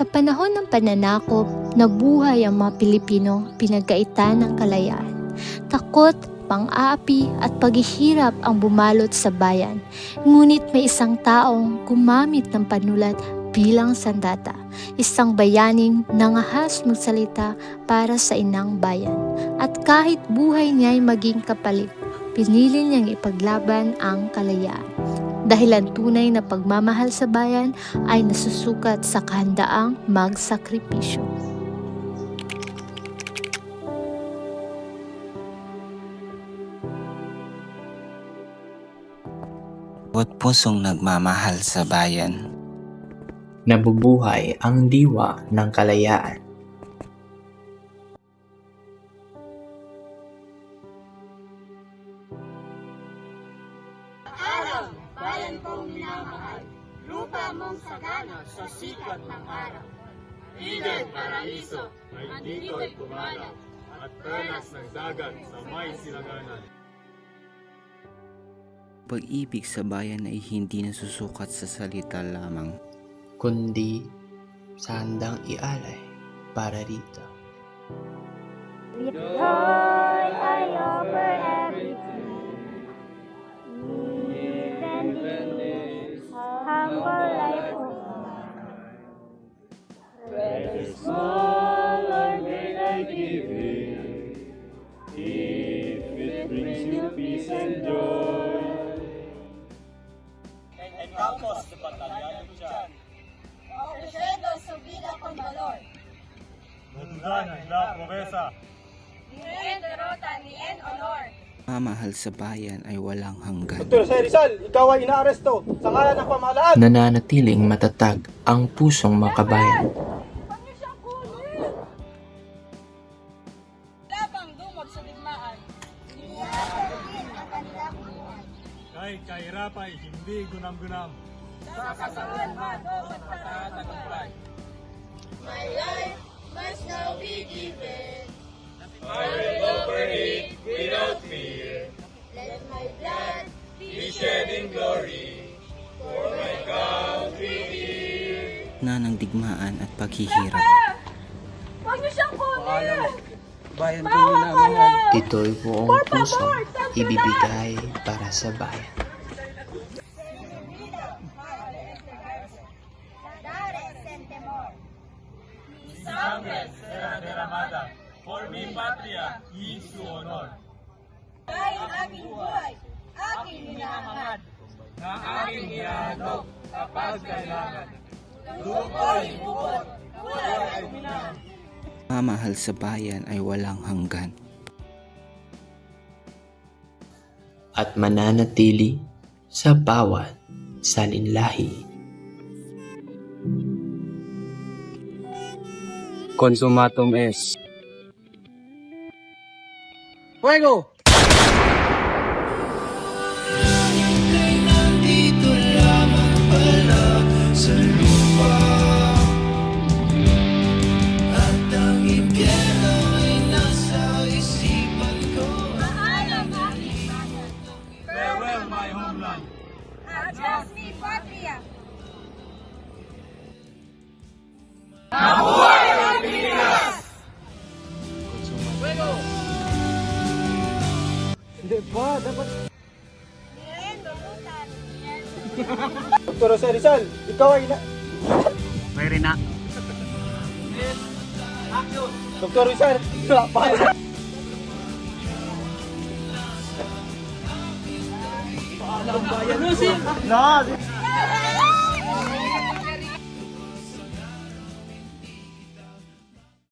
Sa panahon ng pananakop, nabuhay ang mga Pilipino pinagkaitan ng kalayaan. Takot, pang-aapi at paghihirap ang bumalot sa bayan. Ngunit may isang taong gumamit ng panulat bilang sandata, isang bayaning nangahas magsalita para sa inang bayan. At kahit buhay niya'y maging kapalit, pinili niyang ipaglaban ang kalayaan. Dahil ang tunay na pagmamahal sa bayan ay nasusukat sa kahandaang magsakripisyo. Bawat pusong nagmamahal sa bayan. Nabubuhay ang diwa ng kalayaan. Araw, bayan kong minamahal, lupa mong sagana sa sikat ng araw. Eden Paraiso ay dito'y pumanaw at perlas ng dagat sa may silanganan. Pag-ibig sa bayan ay hindi nasusukat sa salita lamang, Kundi sa handang ialay para rito. With joy I offer everything, even this humble life of mine. Whether small or great I give it, if it brings you peace and joy. Encampos de Batalya de Chan, Ofreciendo su vida con valor, Nadudana la Promesa. ni en derrota ni en honor. mamahal sa bayan ay walang hanggan. Dr. Jose Rizal, ikaw ay inaaresto sa ngalan ng pamahalaan. Nananatiling matatag ang pusong makabayan. Huwag niyo siyang kunin! Labang dumog sa digmaan. Iniyasin ang kanilang buhay. Kay kahirapay hindi gunam-gunam. Sa kasalan madobat patatagumpay. My life must now be given. I will offer it without fear, Let my blood be shed in glory for my country here. Na ng digmaan at paghihirap. Huwag niyo siyang kunin! Bayan Bawa kayo! Ito'y buong pusong ibibigay para sa bayan. Sangre será derramada por mi patria y su honor. Ay, ang aking buhay, aking minamahal. Na aking ihahandog kapag kailangan. Lupoy, bubot, kulay at minamahal. Mamahal sa bayan ay walang hanggan. At mananatili sa bawat salinlahi. Consumatum es. Fuego! Maalam aking bayan, Farewell my homeland. adios mi patria. Hindi ba? Dapat... Nien, dulutan, nien. Dr. Jose Rizal, ikaw ay Pwede na. Dr. Rizal, para. Na,